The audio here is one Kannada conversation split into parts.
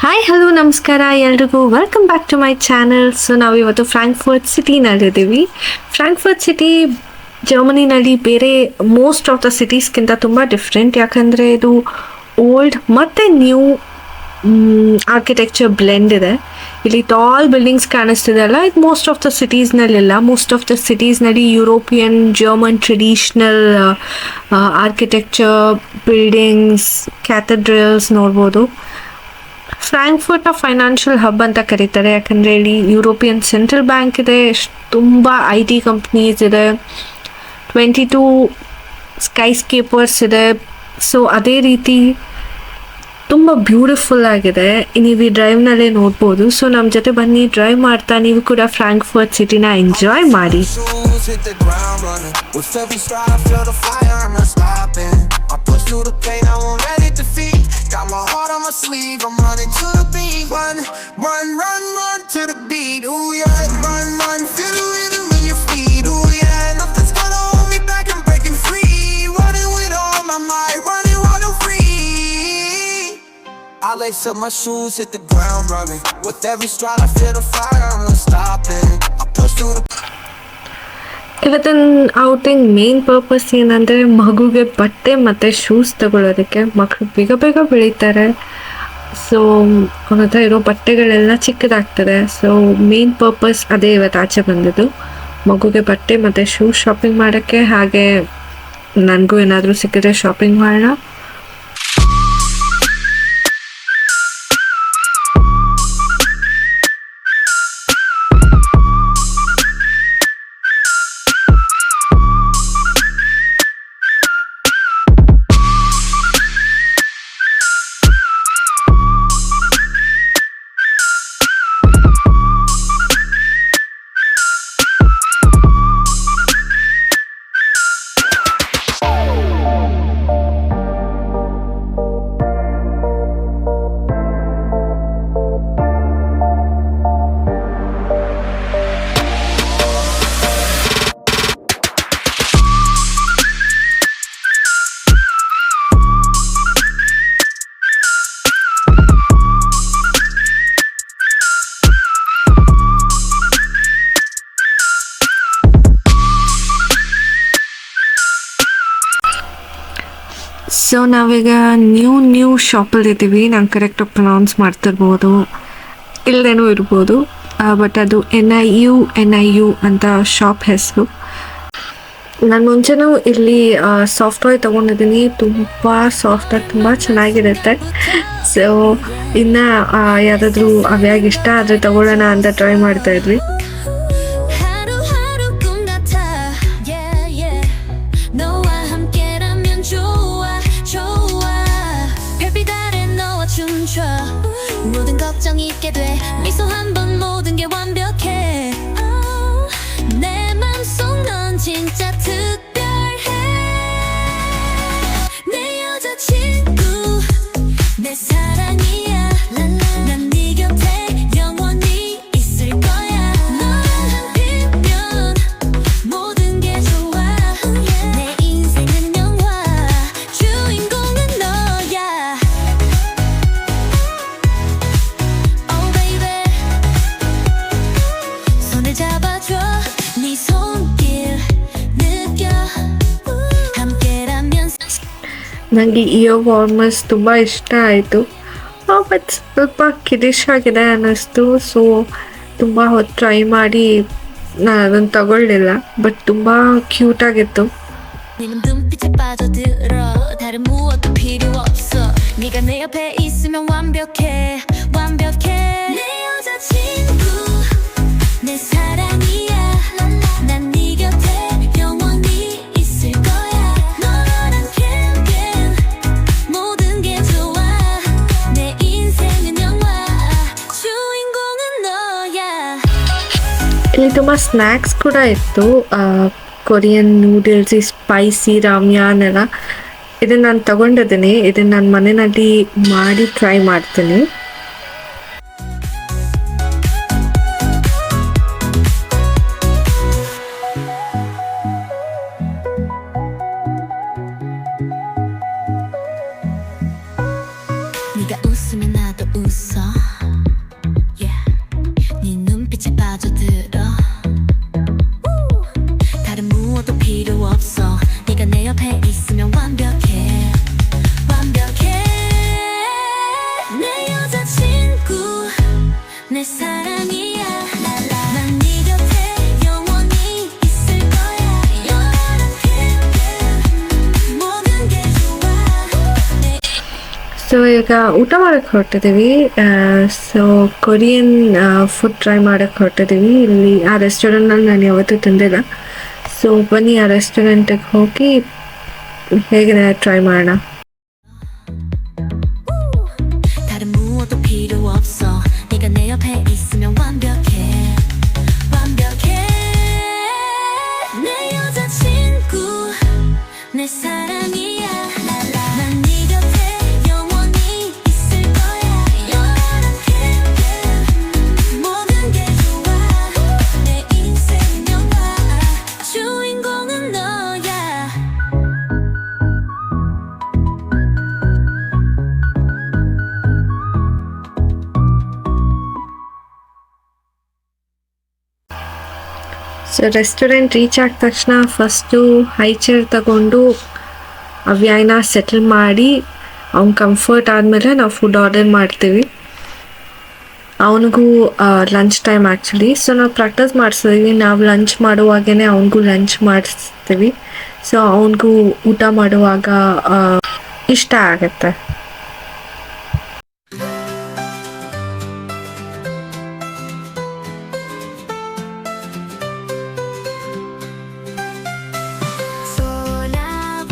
ಹಾಯ್ ಹಲೋ ನಮಸ್ಕಾರ ಎಲ್ರಿಗೂ welcome back to my channel. So ನಾವಿವತ್ತು ಫ್ರಾಂಕ್ಫರ್ಟ್ ಸಿಟಿನಲ್ಲಿದ್ದೀವಿ. ಫ್ರಾಂಕ್ಫರ್ಟ್ ಸಿಟಿ ಜರ್ಮನಿನಲ್ಲಿ ಬೇರೆ ಮೋಸ್ಟ್ ಆಫ್ ದ ಸಿಟೀಸ್ಗಿಂತ ತುಂಬ ಡಿಫ್ರೆಂಟ್, ಯಾಕಂದರೆ ಇದು ಓಲ್ಡ್ ಮತ್ತು ನ್ಯೂ ಆರ್ಕಿಟೆಕ್ಚರ್ ಬ್ಲೆಂಡ್ ಇದೆ. ಇಲ್ಲಿ ಟಾಲ್ ಬಿಲ್ಡಿಂಗ್ಸ್ ಕಾಣಿಸ್ತಿದೆಯಲ್ಲ, ಇದು ಮೋಸ್ಟ್ ಆಫ್ ದ ಸಿಟೀಸ್ನಲ್ಲಿಲ್ಲ. ಮೋಸ್ಟ್ ಆಫ್ ದ ಸಿಟೀಸ್ನಲ್ಲಿ European German traditional architecture buildings, cathedrals ನೋಡ್ಬೋದು. ಫ್ರಾಂಕ್ಫರ್ಟ್ನ ಫೈನಾನ್ಷಿಯಲ್ ಹಬ್ ಅಂತ ಕರೀತಾರೆ, ಯಾಕಂದರೆ ಇಲ್ಲಿ ಯುರೋಪಿಯನ್ ಸೆಂಟ್ರಲ್ ಬ್ಯಾಂಕ್ ಇದೆ, ತುಂಬ IT ಕಂಪ್ನೀಸ್ ಇದೆ, 22 ಸ್ಕೈ ಸ್ಕೇಪರ್ಸ್ ಇದೆ. ಸೊ ಅದೇ ರೀತಿ ತುಂಬ ಬ್ಯೂಟಿಫುಲ್ ಆಗಿದೆ. ನೀವು ಈ ಡ್ರೈವ್ನಲ್ಲೇ ನೋಡ್ಬೋದು. ಸೊ ನಮ್ಮ ಜೊತೆ ಬನ್ನಿ, ಡ್ರೈವ್ ಮಾಡ್ತಾ ನೀವು ಕೂಡ ಫ್ರಾಂಕ್ಫರ್ಟ್ ಸಿಟಿನ ಎಂಜಾಯ್ ಮಾಡಿ. Got my heart on my sleeve, I'm running to the beat. Run, run, run, run to the beat. Ooh yeah, run, run, feel the rhythm in your feet. Ooh yeah, nothing's gonna hold me back, I'm breaking free. Running with all my might, running free. I lace up my shoes, hit the ground running. With every stride I feel the fire, I'm not stopping. I push through the ಇವತ್ತಿನ ಔಟಿಂಗ್ ಮೇನ್ ಪರ್ಪಸ್ ಏನಂದರೆ ಮಗುಗೆ ಬಟ್ಟೆ ಮತ್ತು ಶೂಸ್ ತಗೊಳ್ಳೋದಕ್ಕೆ. ಮಕ್ಕಳು ಬೇಗ ಬೇಗ ಬೆಳೀತಾರೆ, ಸೊ ಅವನ ಹತ್ರ ಇರೋ ಬಟ್ಟೆಗಳೆಲ್ಲ ಚಿಕ್ಕದಾಗ್ತದೆ. ಸೊ ಮೇನ್ ಪರ್ಪಸ್ ಅದೇ ಇವತ್ತು ಆಚೆ ಬಂದಿದ್ದು, ಮಗುಗೆ ಬಟ್ಟೆ ಮತ್ತು ಶೂಸ್ ಶಾಪಿಂಗ್ ಮಾಡೋಕ್ಕೆ. ಹಾಗೆ ನನಗೂ ಏನಾದರೂ ಸಿಕ್ಕಿದ್ರೆ ಶಾಪಿಂಗ್ ಮಾಡೋಣ. ಸೊ ನಾವೀಗ ನ್ಯೂ ಶಾಪಲ್ಲಿದ್ದೀವಿ. ನಾನು ಕರೆಕ್ಟಾಗಿ ಪ್ರೊನೌನ್ಸ್ ಮಾಡ್ತಿರ್ಬೋದು, ಇಲ್ಲದೇನೂ ಇರ್ಬೋದು, ಬಟ್ ಅದು NIU ಅಂತ ಶಾಪ್ ಹೆಸರು. ನಾನು ಮುಂಚೆನೂ ಇಲ್ಲಿ ಸಾಫ್ಟ್ ಟಾಯ್ ತೊಗೊಂಡಿದ್ದೀನಿ, ತುಂಬ ಸಾಫ್ಟಾಗಿ ತುಂಬ ಚೆನ್ನಾಗಿರುತ್ತೆ. ಸೊ ಇನ್ನು ಯಾವುದಾದ್ರೂ ಅವ್ಯಾಗ ಇಷ್ಟ ಆದರೆ ತೊಗೊಳ್ಳೋಣ ಅಂತ ಟ್ರೈ ಮಾಡ್ತಾಯಿದ್ವಿ. 모든 걱정 잊게 돼 미소 한 번 모든 게 완벽해 내 맘속 넌 진짜 특별해 내 여자친구 내 사랑이야 난 네 곁에 영원히 있을 거야 너랑 함께면 모든 게 좋아 내 인생은 영화 주인공은 너야 잡아줘 네 손길 느껴 함께라면 ನನಗೆ ಇಯರ್ ವಾರ್ಮರ್ಸ್ ತುಂಬ ಇಷ್ಟ ಆಯಿತು, ಬಟ್ ಸ್ವಲ್ಪ ಕಿಡಿಶ್ ಆಗಿದೆ ಅನ್ನಿಸ್ತು. ಸೊ ತುಂಬ ಹೊತ್ತು ಟ್ರೈ ಮಾಡಿ ನಾನು ಅದನ್ನು ತಗೊಳ್ಳಿಲ್ಲ, ಬಟ್ ತುಂಬ ಕ್ಯೂಟಾಗಿತ್ತು. 네 눈빛에 빠져들어 다른 무엇도 필요 없어 네가 내 옆에 있으면 완벽해 내 여자친구 내 사랑이야 난 네 곁에 영원히 있을 거야 너랑 함께면 모든 게 좋아 내 인생은 영화 주인공은 너야. ಇಲ್ಲಿ ತುಂಬ ಸ್ನ್ಯಾಕ್ಸ್ ಕೂಡ ಇತ್ತು, ಕೊರಿಯನ್ ನೂಡಲ್ಸ್, ಸ್ಪೈಸಿ ರಾಮ್ಯಾನ್ ಎಲ್ಲ. ಇದನ್ನು ನಾನು ತಗೊಂಡಿದ್ದೀನಿ, ಇದನ್ನು ನಾನು ಮನೆಯಲ್ಲಿ ಮಾಡಿ ಟ್ರೈ ಮಾಡ್ತೀನಿ. 네가 웃으면 나도 웃어 ಸೊ ಈಗ ಊಟ ಮಾಡಕ್ಕೆ ಹೊರಟಿದ್ದೀವಿ. ಸೊ ಕೊರಿಯನ್ ಫುಡ್ ಟ್ರೈ ಮಾಡಕ್ಕೆ ಹೊರಟಿದ್ದೀವಿ. ಇಲ್ಲಿ ಆ ರೆಸ್ಟೋರೆಂಟ್ನಲ್ಲಿ ನಾನು ಯಾವತ್ತೂ ತಿಂದಿಲ್ಲ. ಸೊ ಬನ್ನಿ ಆ ರೆಸ್ಟೋರೆಂಟಿಗೆ ಹೋಗಿ ಹೇಗಿದೆ ಟ್ರೈ ಮಾಡೋಣ. 다른 무엇도 필요 없어 네가 내 옆에 있으면 완벽해 완벽해 내 여자친구 내 사랑이야 난 네 곁에 영원히 있을 거야 너랑 모든 게 좋아 내 인생 영화 주인공은 너야 ಸೊ ರೆಸ್ಟೋರೆಂಟ್ ರೀಚ್ ಆದ ತಕ್ಷಣ ಫಸ್ಟು ಹೈ ಚೇರ್ ತಗೊಂಡು ಅವ್ಯಾಯನ ಸೆಟಲ್ ಮಾಡಿ ಅವ್ನ ಕಂಫರ್ಟ್ ಆದಮೇಲೆ ನಾವು ಫುಡ್ ಆರ್ಡರ್ ಮಾಡ್ತೀವಿ. ಅವನಿಗೂ ಲಂಚ್ ಟೈಮ್ ಆ್ಯಕ್ಚುಲಿ. ಸೊ ನಾವು ಪ್ರಾಕ್ಟೀಸ್ ಮಾಡಿಸ್ತೀವಿ. ನಾವು ಲಂಚ್ ಮಾಡುವಾಗೇ ಅವನಿಗೂ ಲಂಚ್ ಮಾಡಿಸ್ತೀವಿ. ಸೊ ಅವನಿಗೂ ಊಟ ಮಾಡುವಾಗ ಇಷ್ಟ ಆಗುತ್ತೆ.空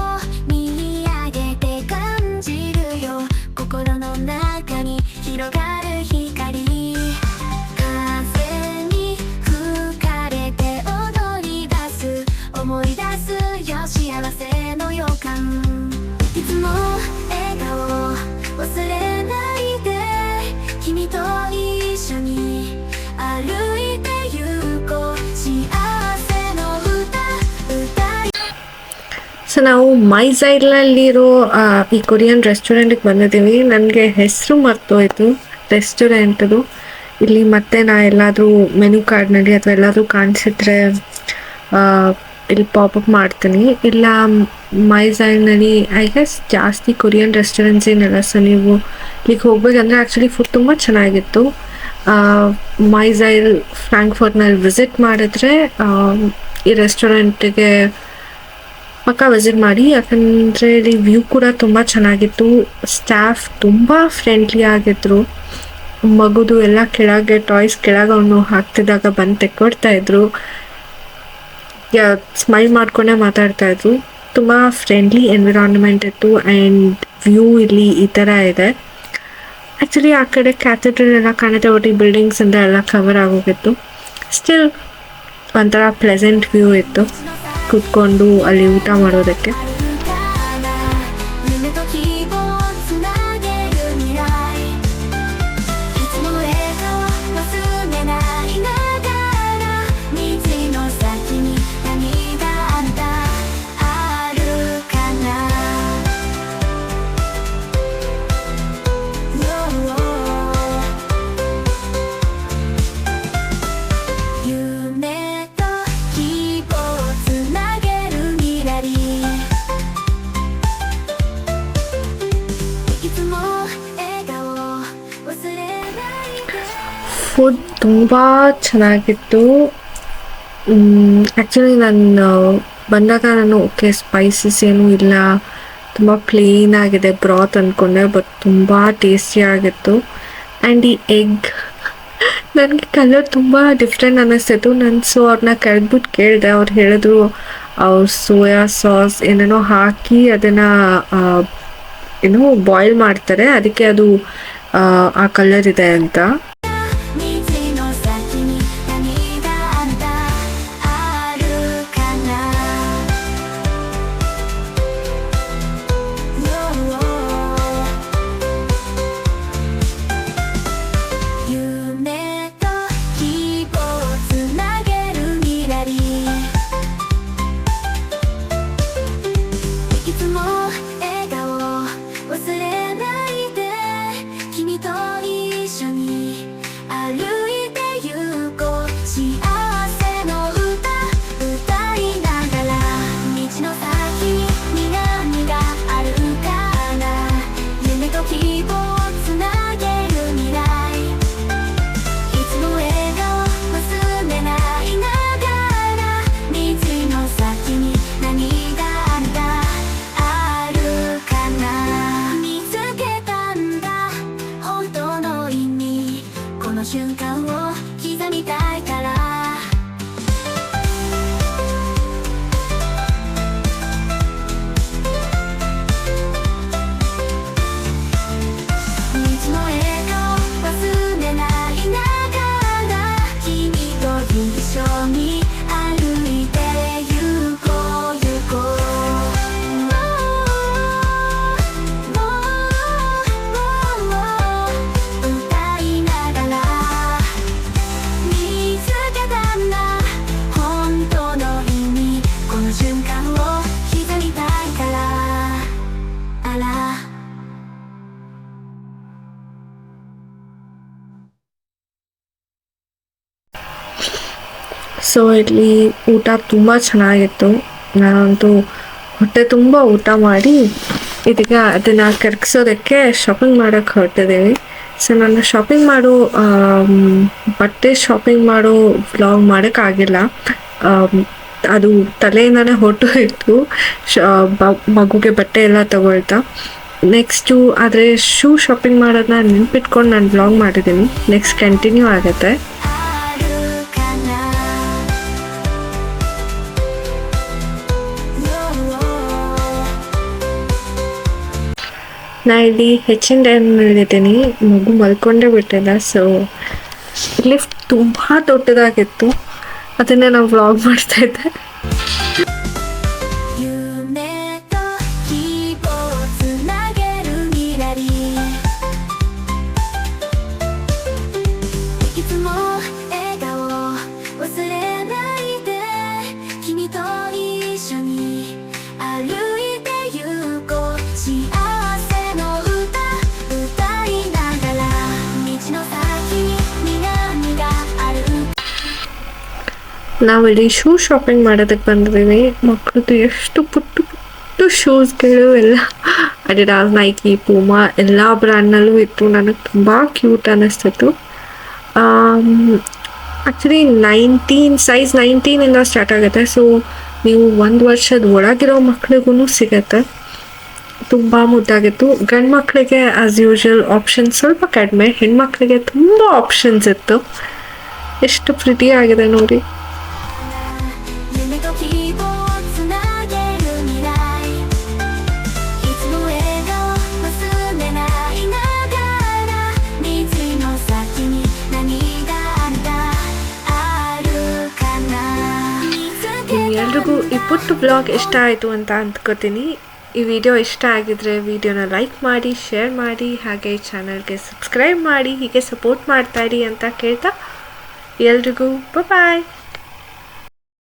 を見上げて感じるよ心の中に広がる光風に吹かれて踊り出す思い出すよ幸せの予感いつも笑顔忘れないで君と一緒に歩いて行こう幸せの歌歌いಸೊ ನಾವು ಮೈಸೈಲ್ನಲ್ಲಿರೋ ಈ ಕೊರಿಯನ್ ರೆಸ್ಟೋರೆಂಟಿಗೆ ಬಂದಿದ್ದೀವಿ. ನನಗೆ ಹೆಸರು ಮರ್ತೋಯ್ತು ರೆಸ್ಟೋರೆಂಟದು. ಇಲ್ಲಿ ಮತ್ತೆ ನಾ ಎಲ್ಲಾದರೂ ಮೆನು ಕಾರ್ಡ್ನಲ್ಲಿ ಅಥವಾ ಎಲ್ಲಾದರೂ ಕಾಣಿಸಿದ್ರೆ ಇಲ್ಲಿ ಪಾಪಪ್ ಮಾಡ್ತೀನಿ. ಇಲ್ಲ ಮೈಸೈಲ್ನಲ್ಲಿ ಐ ಗೆಸ್ ಜಾಸ್ತಿ ಕೊರಿಯನ್ ರೆಸ್ಟೋರೆಂಟ್ಸ್ ಏನಿಲ್ಲ. ಸೊ ನೀವು ಇಲ್ಲಿಗೆ ಹೋಗ್ಬೇಕಂದ್ರೆ ಆ್ಯಕ್ಚುಲಿ ಫುಡ್ ತುಂಬ ಚೆನ್ನಾಗಿತ್ತು. ಮೈಸೈಲ್ ಫ್ರಾಂಕ್ಫರ್ಟ್ನಲ್ಲಿ ವಿಸಿಟ್ ಮಾಡಿದ್ರೆ ಈ ರೆಸ್ಟೋರೆಂಟಿಗೆ ಪಕ್ಕ ವಿಸಿಟ್ ಮಾಡಿ. ಯಾಕಂದರೆ ಇಲ್ಲಿ ವ್ಯೂ ಕೂಡ ತುಂಬ ಚೆನ್ನಾಗಿತ್ತು. ಸ್ಟಾಫ್ ತುಂಬ ಫ್ರೆಂಡ್ಲಿ ಆಗಿದ್ರು. ಮಗುದು ಎಲ್ಲ ಕೆಳಗೆ ಟಾಯ್ಸ್ ಕೆಳಗೆ ಅವನು ಹಾಕ್ತಿದ್ದಾಗ ಬಂದು ತೆಕ್ಕೊಡ್ತಾಯಿದ್ರು. ಸ್ಮೈಲ್ ಮಾಡ್ಕೊಂಡೇ ಮಾತಾಡ್ತಾಯಿದ್ರು. ತುಂಬ ಫ್ರೆಂಡ್ಲಿ ಎನ್ವಿರಾನ್ಮೆಂಟ್ ಇತ್ತು. ಆ್ಯಂಡ್ ವ್ಯೂ ಇಲ್ಲಿ ಈ ಥರ ಇದೆ. ಆ್ಯಕ್ಚುಲಿ ಆ ಕಡೆ ಕ್ಯಾಥೆಡ್ರಲ್ ಎಲ್ಲ ಕಾಣುತ್ತೆ, ಒಟ್ಟಿಗೆ ಬಿಲ್ಡಿಂಗ್ಸಿಂದ ಎಲ್ಲ ಕವರ್ ಆಗೋಗಿತ್ತು. ಸ್ಟಿಲ್ ಒಂಥರ ಪ್ಲೆಸೆಂಟ್ ವ್ಯೂ ಇತ್ತು ಕೂತ್ಕೊಂಡು ಅಲ್ಲಿ ಊಟ ಮಾಡೋದಕ್ಕೆ. 夢と希望つなげる未来いつもの笑顔忘れないながら道の先に何があるかな夢と希望つなげる未来いつも笑顔忘れないで ಫುಡ್ ತುಂಬ ಚೆನ್ನಾಗಿತ್ತು. ಆ್ಯಕ್ಚುಲಿ ನಾನು ಬಂದಾಗ ಓಕೆ ಸ್ಪೈಸಸ್ ಏನೂ ಇಲ್ಲ, ತುಂಬ ಪ್ಲೇನ್ ಆಗಿದೆ ಬ್ರಾತ್ ಅಂದ್ಕೊಂಡೆ. ಬಟ್ ತುಂಬ ಟೇಸ್ಟಿಯಾಗಿತ್ತು. ಆ್ಯಂಡ್ ಈ ಎಗ್ ನನಗೆ ಕಲರ್ ತುಂಬ ಡಿಫ್ರೆಂಟ್ ಅನ್ನಿಸ್ತಿತ್ತು. ಸೊ ಅವ್ರನ್ನ ಕರೆದ್ಬಿಟ್ಟು ಕೇಳಿದೆ. ಅವ್ರು ಹೇಳಿದ್ರು ಅವ್ರು ಸೋಯಾ ಸಾಸ್ ಏನೇನೋ ಹಾಕಿ ಅದನ್ನು ಬಾಯ್ಲ್ ಮಾಡ್ತಾರೆ, ಅದಕ್ಕೆ ಅದು ಆ ಕಲರ್ ಇದೆ ಅಂತ. 道の先に何があるかな夢と希望つなげる未来いつも笑顔忘れないで君と一緒に歩いて行こう幸せの歌歌いながら道の先に何があるかな夢と希望つなげる未来いつも笑顔忘れないながら道の先に何があるかな見つけたみたいから道の笑顔忘れないながら君と一緒に歩いて行こう行こう歌いながら見つけたんだ本当の意味この瞬間を刻みたいからあらಸೊ ಇಲ್ಲಿ ಊಟ ತುಂಬ ಚೆನ್ನಾಗಿತ್ತು. ನಾನಂತೂ ಹೊಟ್ಟೆ ತುಂಬ ಊಟ ಮಾಡಿ ಇದೀಗ ಅದನ್ನು ಕರಗಿಸೋದಕ್ಕೆ ಶಾಪಿಂಗ್ ಮಾಡೋಕ್ಕೆ ಹೊರಟಿದ್ದೀವಿ. ಸೊ ನಾನು ಶಾಪಿಂಗ್ ಮಾಡೋ ಬಟ್ಟೆ ಶಾಪಿಂಗ್ ಮಾಡೋ ವ್ಲಾಗ್ ಮಾಡೋಕ್ಕಾಗಿಲ್ಲ. ಅದು ತಲೆಯಿಂದನೇ ಹೊರಟು ಇತ್ತು ಮಗುಗೆ ಬಟ್ಟೆ ಎಲ್ಲ ತಗೊಳ್ತಾ. ನೆಕ್ಸ್ಟು ಆದರೆ ಶೂ ಶಾಪಿಂಗ್ ಮಾಡೋದನ್ನ ನೆನ್ಪಿಟ್ಕೊಂಡು ನಾನು ವ್ಲಾಗ್ ಮಾಡಿದ್ದೀನಿ. ನೆಕ್ಸ್ಟ್ ಕಂಟಿನ್ಯೂ ಆಗುತ್ತೆ. ನಾ ಇಲ್ಲಿ H&Mನಲ್ಲಿದ್ದೀನಿ. ಮಗು ಮಲ್ಕೊಂಡೇ ಬಿಟ್ಟಿಲ್ಲ. ಸೊ ಲಿಫ್ಟ್ ತುಂಬ ದೊಡ್ಡದಾಗಿತ್ತು, ಅದನ್ನೇ ನಾವು ವ್ಲಾಗ್ ಮಾಡ್ತಾ ಇದ್ದೆ. ನಾವಿಲ್ಲಿ ಶೂ ಶಾಪಿಂಗ್ ಮಾಡೋದಕ್ಕೆ ಬಂದಿದ್ದೀವಿ. ಮಕ್ಕಳದ್ದು ಎಷ್ಟು ಪುಟ್ಟು ಪುಟ್ಟು ಶೂಸ್ಗಳು ಎಲ್ಲ ಅಡಿಡಾಸ್, ನೈಕಿ, ಪೂಮಾ ಎಲ್ಲ ಬ್ರ್ಯಾಂಡ್ನಲ್ಲೂ ಇತ್ತು. ನನಗೆ ತುಂಬ ಕ್ಯೂಟ್ ಅನ್ನಿಸ್ತಿತ್ತು. ಆ್ಯಕ್ಚುಲಿ ಸೈಜ್ 19ಇಂದ ಸ್ಟಾರ್ಟ್ ಆಗುತ್ತೆ. ಸೊ ನೀವು 1 ವರ್ಷದ ಒಳಗಿರೋ ಮಕ್ಳಿಗೂ ಸಿಗುತ್ತೆ. ತುಂಬ ಮುದ್ದಾಗಿತ್ತು. ಗಂಡು ಮಕ್ಕಳಿಗೆ ಆ್ಯಸ್ ಯೂಶುವಲ್ ಆಪ್ಷನ್ಸ್ ಸ್ವಲ್ಪ ಕಡಿಮೆ, ಹೆಣ್ಮಕ್ಳಿಗೆ ತುಂಬ ಆಪ್ಷನ್ಸ್ ಇತ್ತು. ಎಷ್ಟು ಪ್ರಿಟಿ ಆಗಿದೆ ನೋಡಿ. ಎಲ್ರಿಗೂ ಈ ಪುಟ್ಟು ಬ್ಲಾಗ್ ಇಷ್ಟ ಆಯಿತು ಅಂತ ಅಂದ್ಕೋತೀನಿ. ಈ ವಿಡಿಯೋ ಇಷ್ಟ ಆಗಿದ್ರೆ ವಿಡಿಯೋನ ಲೈಕ್ ಮಾಡಿ, ಶೇರ್ ಮಾಡಿ, ಹಾಗೆ ಚಾನಲ್ಗೆ ಸಬ್ಸ್ಕ್ರೈಬ್ ಮಾಡಿ, ಹೀಗೆ ಸಪೋರ್ಟ್ ಮಾಡ್ತಾಯಿರಿ ಅಂತ ಕೇಳ್ತಾ ಎಲ್ರಿಗೂ ಬಾಯ್.